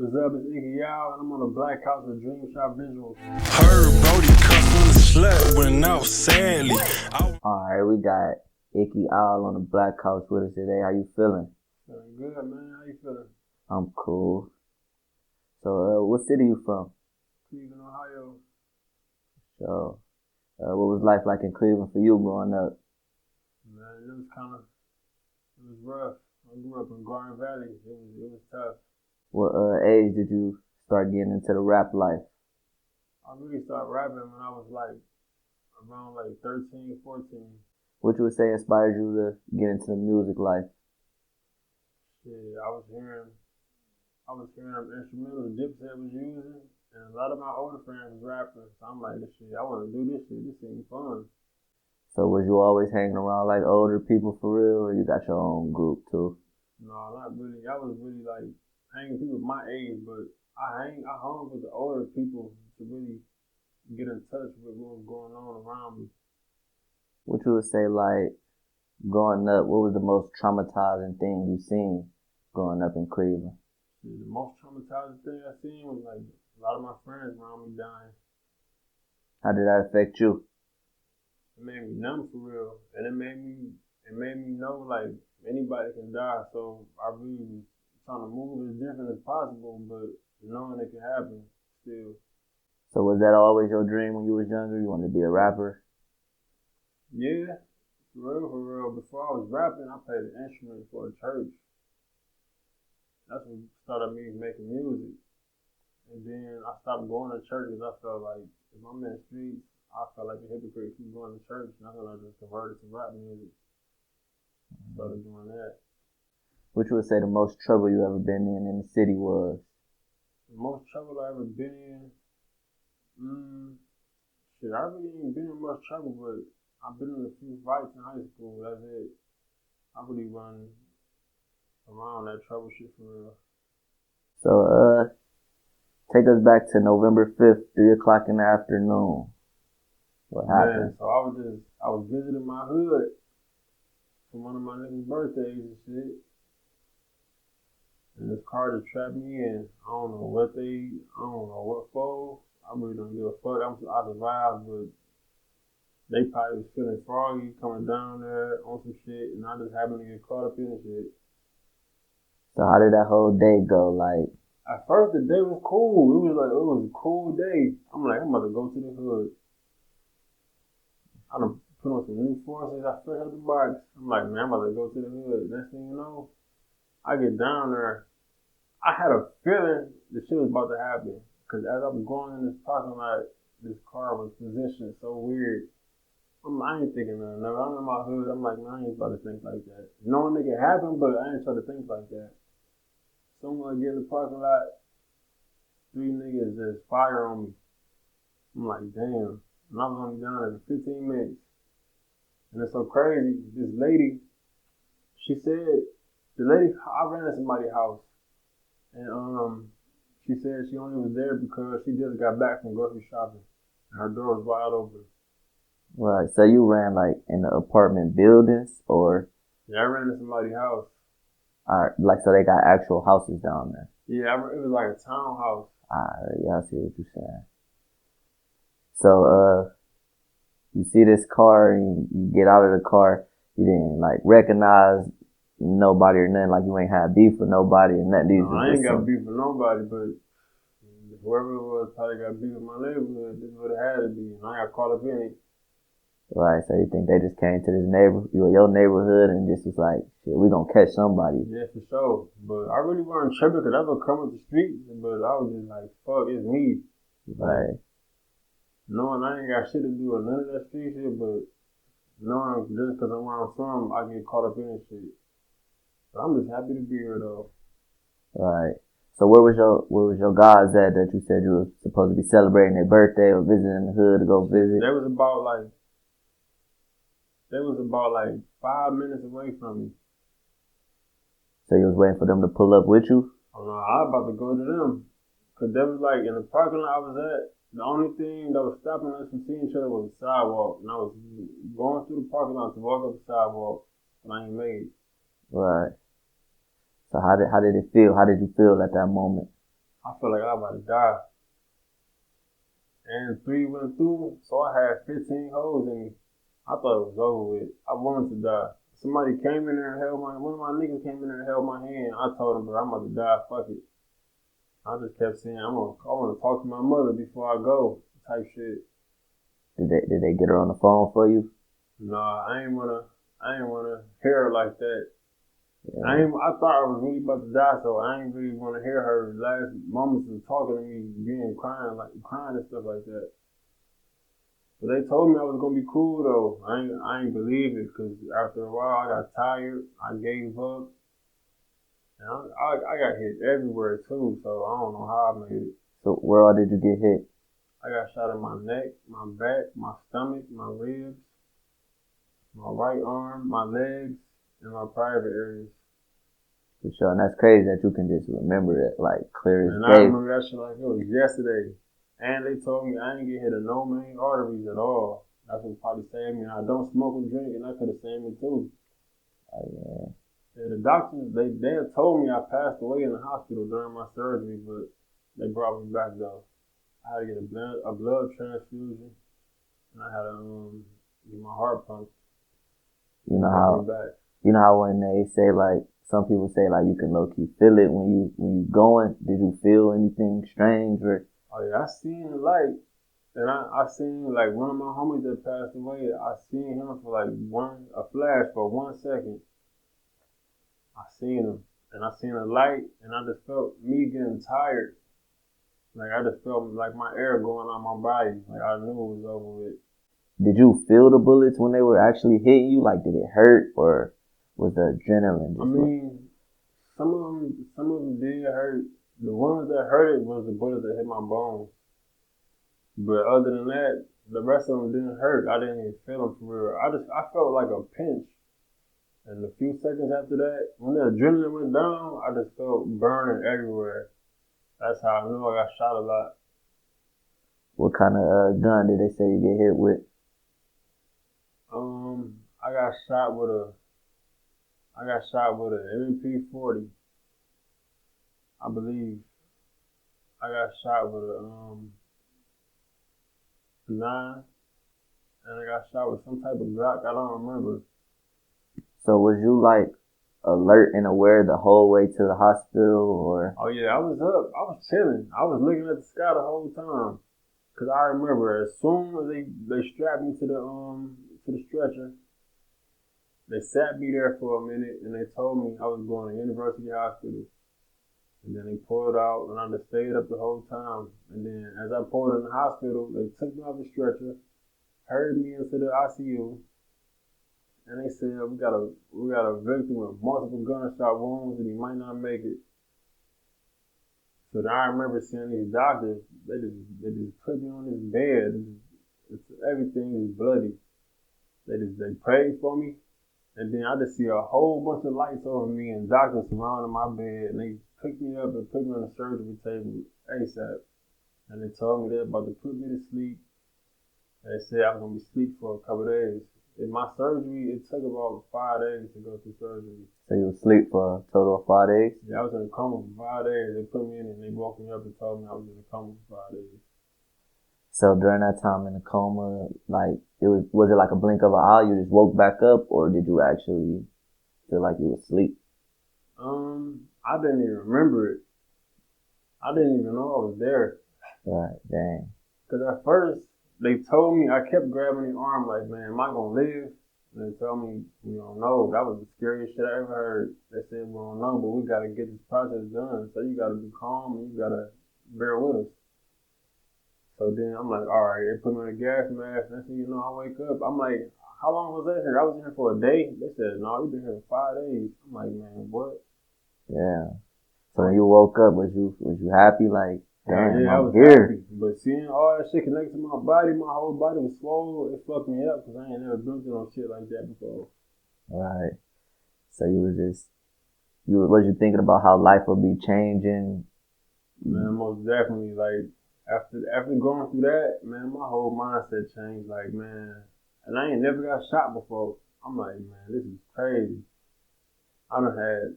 What's up, it's Icky, y'all, and I'm on the Black House with Dreamshot Visuals. Heard Brody cussing the slut went out sadly. Alright, we got Icky all on the Black House with us today. How you feeling? Feeling good, man. How you feeling? I'm cool. So, what city you from? Cleveland, Ohio. So, what was life like in Cleveland for you growing up? Man, it was rough. I grew up in Garden Valley. It was tough. What age did you start getting into the rap life? I really started rapping when I was around 13, 14. What you would say inspired you to get into the music life? Shit, I was hearing them instrumentals Dipset was using, and a lot of my older friends was rapping. So I'm like, this shit, I want to do this shit. This seems fun. So was you always hanging around like older people for real, or you got your own group too? No, not really. I was really hanging people my age, but I hung with the older people to really get in touch with what was going on around me. What you would say, like, growing up, what was the most traumatizing thing you seen growing up in Cleveland? The most traumatizing thing I seen was a lot of my friends around me dying. How did that affect you? It made me numb for real, and it made me know anybody can die. So I really was trying to move as different as possible, but knowing it can happen still. So was that always your dream when you was younger? You wanted to be a rapper? Yeah, for real. Before I was rapping, I played an instrument for a church. That's what started me making music. And then I stopped going to church because I felt like if I'm in the streets, I felt like a hypocrite keep going to church, and I felt like I just converted to rap music. Started doing that. What you would say the most trouble you ever been in the city was? The most trouble I ever been in? Shit, I really ain't been in much trouble, but I've been in a few fights in high school. That's it. I really run around that trouble shit for real. So, take us back to November 5th, 3 o'clock in the afternoon. What happened? Man, so I was visiting my hood for one of my niggas' birthdays and shit. And this car just trapped me in. I don't know what for. I really don't give a fuck. I survived, but they probably was feeling froggy coming down there on some shit, and I just happened to get caught up in the shit. So how did that whole day go? At first, the day was cool. It was a cool day. I'm about to go to the hood. I done put on some new forces. I fresh out the box. I'm man, I'm about to go to the hood. Next thing you know, I get down there. I had a feeling the shit was about to happen. Because as I was going in this parking lot, this car was positioned so weird. I ain't thinking nothing. I'm in my hood. I'm man, I ain't about to think like that. Knowing it can happen, but I ain't trying to think like that. Someone get in the parking lot, 3 niggas just fire on me. I'm damn. And I was only down there for 15 minutes. And it's so crazy. This lady, I ran to somebody's house. And she said she only was there because she just got back from grocery shopping. And her door was wide open. Right. So you ran in the apartment buildings or? Yeah, I ran to somebody's house. So they got actual houses down there. Yeah, it was like a townhouse. Yeah, I see what you're saying. So, you see this car and you get out of the car, you didn't recognize nobody or nothing, you ain't had beef with nobody or nothing. No, I ain't got beef with nobody, but whoever it was probably got beef with my neighborhood. This is what it had to be, and I got caught up in it. Right, so you think they just came to your neighborhood and just was shit, we gonna catch somebody. Yeah, for sure. But I really wasn't tripping because I was coming up the street, but I was just fuck, it's me. Right. Knowing I ain't got shit to do with none of that street shit, but knowing just because I'm around some, I get caught up in this shit. But I'm just happy to be here though. Right. So where was your guys at that you said you were supposed to be celebrating their birthday or visiting the hood to go visit? They was about 5 minutes away from me. So you was waiting for them to pull up with you? Oh no, I was about to go to them. Cause they was in the parking lot I was at, the only thing that was stopping us from seeing each other was the sidewalk. And I was going through the parking lot to walk up the sidewalk, but I ain't made it. Right. So how did it feel? How did you feel at that moment? I felt like I was about to die. And 3 went through, so I had 15 holes in me. I thought it was over with. I wanted to die. Somebody came in there and one of my niggas came in there and held my hand. I told him, bro, I'm about to die, fuck it. I just kept saying, I want to talk to my mother before I go, type shit. Did they get her on the phone for you? Nah, I ain't wanna hear her like that. Yeah. I thought I was really about to die, so I ain't really want to hear her last moments of talking to me, crying and stuff like that. But they told me I was gonna be cool though. I ain't believe it, cause after a while I got tired, I gave up, and I got hit everywhere too. So I don't know how I made it. So where all did you get hit? I got shot in my neck, my back, my stomach, my ribs, my right arm, my legs, and my private areas. For sure, and that's crazy that you can just remember it like clear as And day. I remember that shit like it was yesterday. And they told me I ain't get hit in no main arteries at all. That's what probably saved me. And I don't smoke or drink, and that could have saved me too. Oh, yeah. Yeah, the doctors, they had told me I passed away in the hospital during my surgery, but they brought me back though. I had to get a blood transfusion, and I had to get my heart pumped. You know how when they say like some people say like you can low key feel it when you going. Did you feel anything strange or? Oh yeah, I seen the light, and I seen like one of my homies that passed away. I seen him for like a flash for 1 second. I seen him, and I seen a light, and I just felt me getting tired. Like I just felt like my air going out my body. Like I knew it was over with. Did you feel the bullets when they were actually hitting you? Like, did it hurt or was the adrenaline just? I mean, some of them did hurt. The ones that hurt it was the bullets that hit my bones. But other than that, the rest of them didn't hurt. I didn't even feel them for real. I felt like a pinch. And a few seconds after that, when the adrenaline went down, I just felt burning everywhere. That's how I knew I got shot a lot. What kind of gun did they say you get hit with? I got shot with an MP40. I believe. I got shot with a 9, and I got shot with some type of Glock. I don't remember. So was you like alert and aware the whole way to the hospital or? Oh yeah, I was up. I was chilling. I was looking at the sky the whole time. Cause I remember as soon as they strapped me to the stretcher, they sat me there for a minute and they told me I was going to University Hospital. And then they pulled out and I just stayed up the whole time. And then as I pulled in the hospital, they took me off the stretcher, hurried me into the ICU, and they said we got a victim with multiple gunshot wounds and he might not make it. So then I remember seeing these doctors, they just put me on this bed. Everything is bloody. They prayed for me, and then I just see a whole bunch of lights over me and doctors surrounding my bed, and they picked me up and put me on the surgery table ASAP. And they told me they're about to put me to sleep. And they said I was gonna be asleep for a couple of days. In my surgery, it took about 5 days to go through surgery. So you were asleep for a total of 5 days? Yeah, I was in a coma for 5 days. They put me in and they woke me up and told me I was in a coma for 5 days. So during that time in the coma, like was it like a blink of an eye? You just woke back up, or did you actually feel like you were asleep? I didn't even remember it. I didn't even know I was there. Right, dang. Cause at first they told me, I kept grabbing the arm like, man, am I gonna live? And they told me, we don't know. That was the scariest shit I ever heard. They said, we don't know, but we gotta get this process done. So you gotta be calm and you gotta bear with us. So then I'm like, all right, they put me on a gas mask. Next thing you know, I wake up. I'm like, how long was I here? I was in here for a day. They said, no, you've been here for 5 days. I'm like, man, what? Yeah. So when you woke up, was you happy? Like, damn, yeah, I I'm was here. happy. But seeing all that shit connected to my body, my whole body was swollen. It fucked me up because I ain't never been through no shit like that before. Right. So was you thinking about how life would be changing? Man, most definitely. Like after going through that, man, my whole mindset changed. Like, man, and I ain't never got shot before. I'm like, man, this is crazy. I done had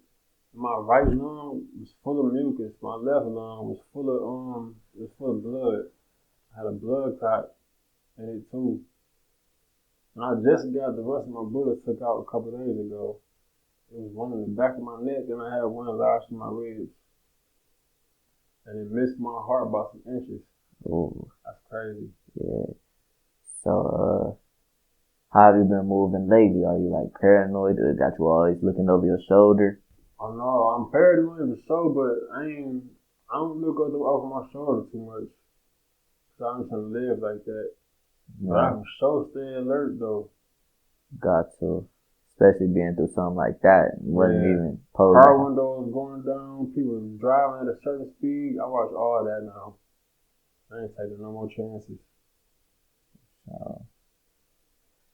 My right lung was full of mucus. My left lung was full of blood. I had a blood clot in it too. And I just got the rest of my bullets took out a couple of days ago. It was one in the back of my neck, and I had one lodged in my ribs. And it missed my heart by some inches. Ooh. That's crazy. Yeah. So, how have you been moving lately? Are you like paranoid? Or got you always looking over your shoulder? Oh no, I'm paranoid for sure, but I don't look over my shoulder too much. So I'm trying to live like that. Yeah. But I for sure stay alert though. Got to. Especially being through something like that. Wasn't even posed. Car windows going down, people driving at a certain speed. I watch all that now. I ain't taking no more chances.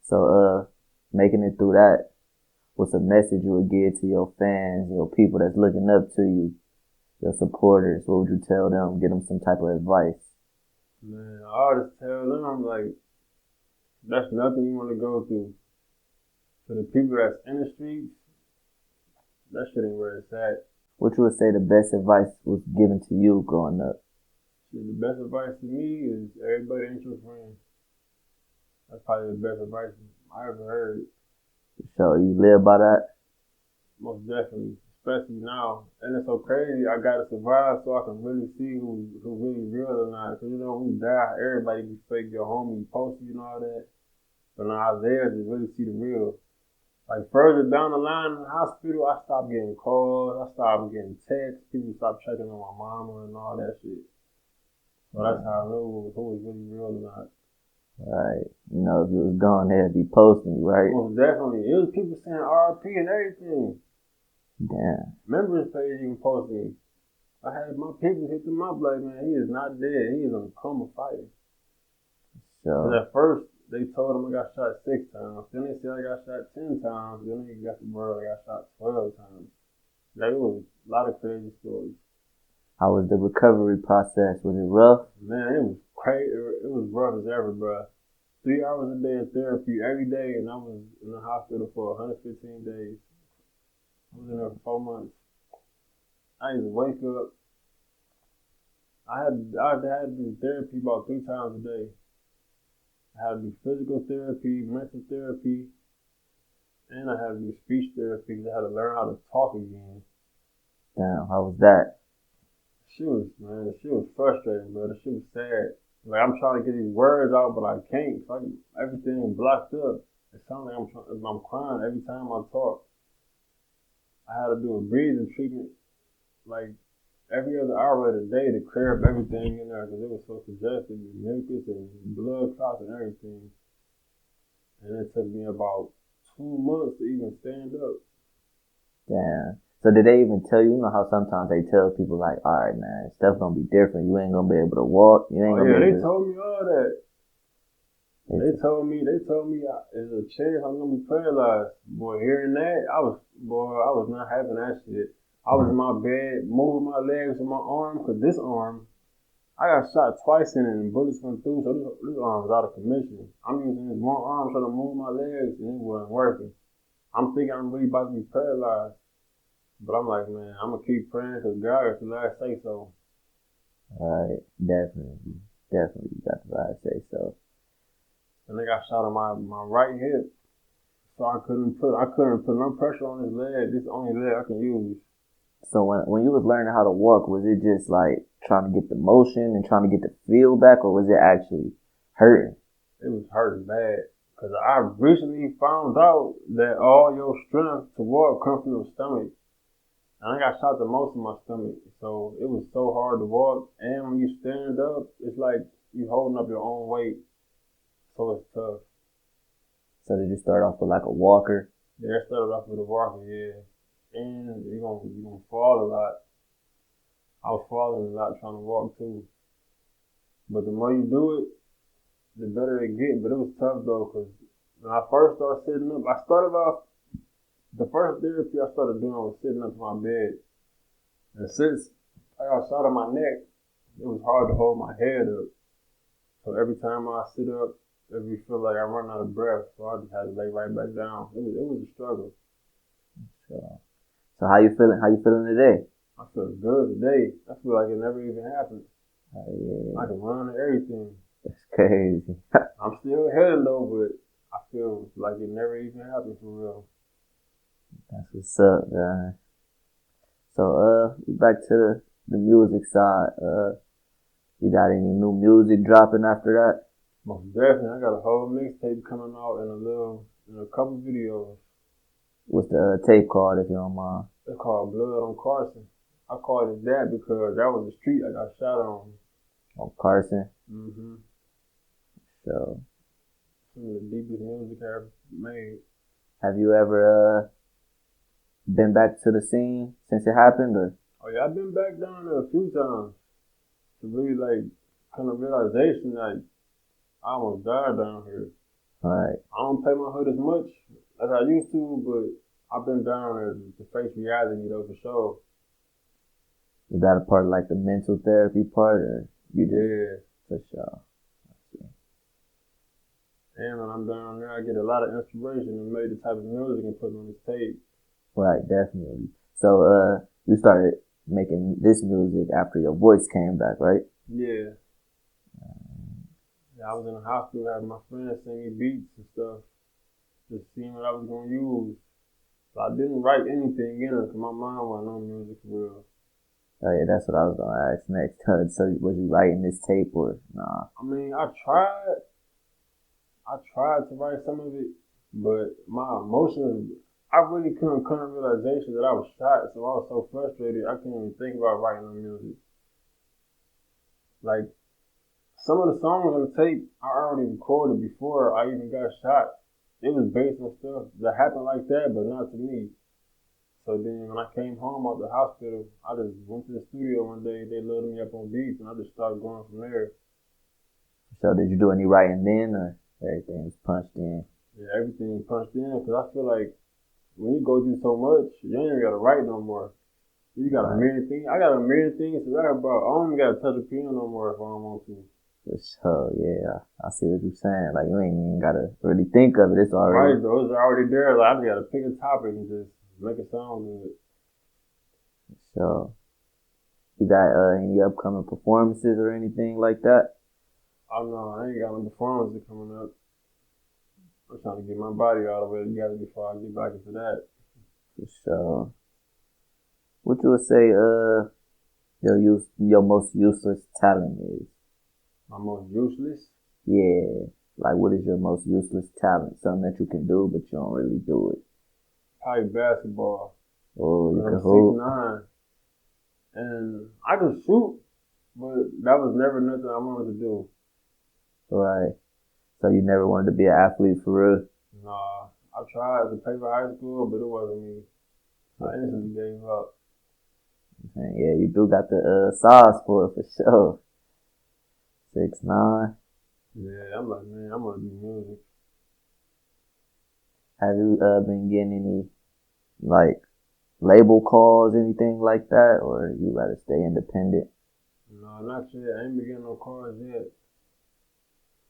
So, making it through that, what's a message you would give to your fans, your people that's looking up to you, your supporters? What would you tell them? Give them some type of advice. Man, I would just tell them, like, that's nothing you want to go through. For the people that's in the streets, that shit ain't where it's at. What you would say the best advice was given to you growing up? Shit, the best advice to me is everybody ain't your friend. That's probably the best advice I ever heard. So you live by that? Most definitely, especially now. And it's so crazy, I gotta survive so I can really see who really real or not. Cause you know, when you die, everybody be fake, your homie post you and all that. But now I was there to really see the real. Like further down the line in the hospital, I stopped getting calls, I stopped getting texts, people stopped checking on my mama and all that shit. So that's how I knew who was really real or not. Right. You know, if you was gone, they'd be posting you, right? Most definitely. It was people saying RP and everything. Damn. Members page even posting me. I had my people hit them up like, man, he is not dead. He is on a coma fighting. So at first, they told him I got shot 6 times. Then they said I got shot 10 times. Then they got the word I got shot 12 times. Like, it was a lot of crazy stories. How was the recovery process? Was it rough? Man, it was crazy. It was rough as ever, bro. 3 hours a day of therapy every day, and I was in the hospital for 115 days. I was in there for 4 months. I used to wake up. I had to do therapy about 3 times a day. I had to do physical therapy, mental therapy, and I had to do speech therapy because I had to learn how to talk again. Damn, how was that? She was frustrating, bro. The shit was sad. Like, I'm trying to get these words out, but I can't. It's like everything blocked up. It sounds like I'm crying every time I talk. I had to do a breathing treatment, like, every other hour of the day to clear up everything in there because it was so congested with mucus and blood clots and everything. And it took me about 2 months to even stand up. Damn. So did they even tell you, you know how sometimes they tell people like, all right, man, stuff's gonna be different. You ain't gonna be able to walk. You ain't gonna be able to... They told me all that. They told me there's a chance I'm gonna be paralyzed. Boy, hearing that, I was not having that shit. I was in my bed, moving my legs with my arm, cause this arm, I got shot twice in it and bullets went through, so this arm was out of commission. I'm using this one arm trying to move my legs and it wasn't working. I'm thinking I'm really about to be paralyzed. But I'm like, man, I'm gonna keep praying cause God got the last say so. Alright, definitely you got the last say so. And they got shot on my right hip. So I couldn't put no pressure on this leg. This is the only leg I can use. So when you was learning how to walk, was it just like trying to get the motion and trying to get the feel back, or was it actually hurting? It was hurting bad. Cause I recently found out that all your strength to walk comes from your stomach. And I got shot the most in my stomach. So it was so hard to walk. And when you stand up, it's like you holding up your own weight. So it's tough. So did you start off with like a walker? Yeah, I started off with a walker, yeah. And you're gonna fall a lot. I was falling a lot trying to walk too. But the more you do it, the better it gets. But it was tough though, because when I first started sitting up, the first therapy I started doing was sitting up in my bed. And since I got shot on my neck, it was hard to hold my head up. So every time I sit up, it would feel like I'm running out of breath. So I just had to lay right back down. It was a struggle. So how you feeling? How you feeling today? I feel good today. I feel like it never even happened. Oh, yeah. I can run and everything. That's crazy. I'm still heading though, but I feel like it never even happened for real. That's what's up, guys. So, back to the music side. You got any new music dropping after that? Most definitely, I got a whole mixtape coming out in a couple videos. What's the tape called, if you don't mind? It's called Blood on Carson. I called it that because that was the street I got shot on. On Carson? Mm-hmm. So, Some of the deepest music I ever made. have you ever been back to the scene since it happened, or? Oh yeah, I've been back down there a few times to really like kind of realization like I almost died down here. Right. I don't play my hood as much as I used to, but I've been down there to face reality though for sure. Was that a part of like the mental therapy part, or you just? Yeah. For sure. And when I'm down there, I get a lot of inspiration and made the type of music and put it on this tape. Right, definitely. So, you started making this music after your voice came back, right? Yeah. Yeah, I was in the hospital having my friends send me beats and stuff, just seeing what I was gonna use. So I didn't write anything in it because my mind wasn't on music for real. Oh yeah, that's what I was gonna ask next. So was you writing this tape or nah? I mean, I tried to write some of it, but my emotions, I really couldn't come to realization that I was shot, so I was so frustrated, I couldn't even think about writing no music. Like, some of the songs on the tape, I already recorded before I even got shot. It was based on stuff that happened like that, but not to me. So then when I came home out the hospital, I just went to the studio one day, they loaded me up on beats, and I just started going from there. So did you do any writing then, or everything was punched in? Yeah, everything punched in, because I feel like when you go through so much, you ain't even gotta write no more. You got a million things. I got a million things to write about. I don't even gotta touch a pen no more if I don't want to. For sure, yeah. I see what you're saying. Like, you ain't even gotta really think of it. It's already... Right, those are already there. Like, I just gotta pick a topic and just make it sound good. So, you got any upcoming performances or anything like that? Oh no, I ain't got no performances coming up. I'm trying to get my body all the way together before I get back into that. For sure. What you would say your most useless talent is? My most useless? Yeah. Like, what is your most useless talent? Something that you can do, but you don't really do it. Probably basketball. Oh, you I'm can hoop. 6'9", and I can shoot, but that was never nothing I wanted to do. Right. So you never wanted to be an athlete for real? Nah, I tried to play for high school, but it wasn't me. I instantly gave up. Yeah, you do got the size for it for sure. 6'9". Yeah, I'm like, man, I'm gonna do music. Have you been getting any like label calls, anything like that, or you rather stay independent? No, not yet. I ain't been getting no cars yet.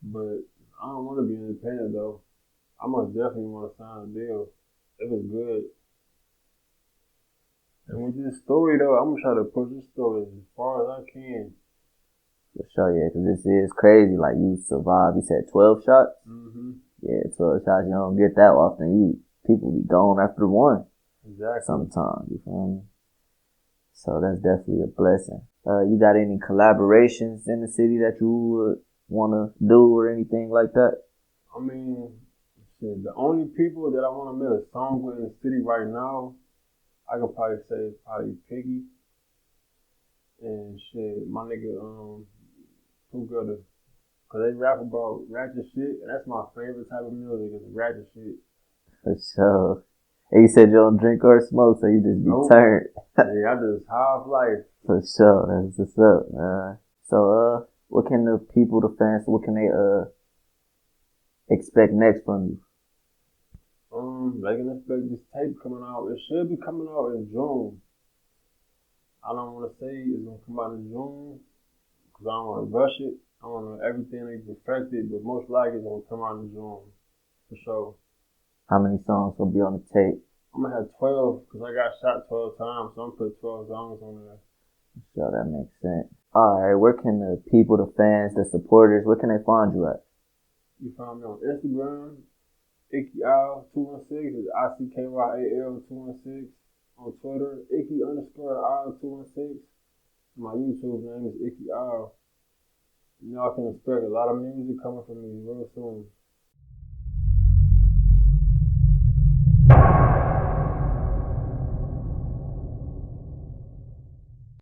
But I don't want to be independent though. I most definitely want to sign a deal. If it's good. And with this story though, I'm gonna try to push this story as far as I can. For sure, yeah, because this is crazy. Like, you survived, you said 12 shots? Mm-hmm. Yeah, 12 shots, you don't get that often. People be gone after one. Exactly. Sometimes, you feel me? So that's definitely a blessing. You got any collaborations in the city that you would want to do or anything like that? I mean, shit, the only people that I want to make a song with in the city right now, I could probably say is probably Piggy and shit, my nigga, who got to, cause they rap about ratchet shit, and that's my favorite type of music is ratchet shit. For sure. And you said you don't drink or smoke, so you just be turned. Yeah, I just high off life. For sure. That's what's up, man. So, what can the people, the fans, what can they, expect next from you? They can expect this tape coming out. It should be coming out in June. I don't want to say it's going to come out in June, because I don't want to rush it. I want everything to be perfected, but most likely it's going to come out in June, for sure. How many songs will be on the tape? I'm gonna have 12 because I got shot 12 times, so I'm gonna put 12 songs on there. So that makes sense. Alright, where can the people, the fans, the supporters, where can they find you at? You find me on Instagram, Icky216, is ICKYAL216. On Twitter, Icky_Al216. My YouTube name is Icky Al. Y'all can expect a lot of music coming from me real soon.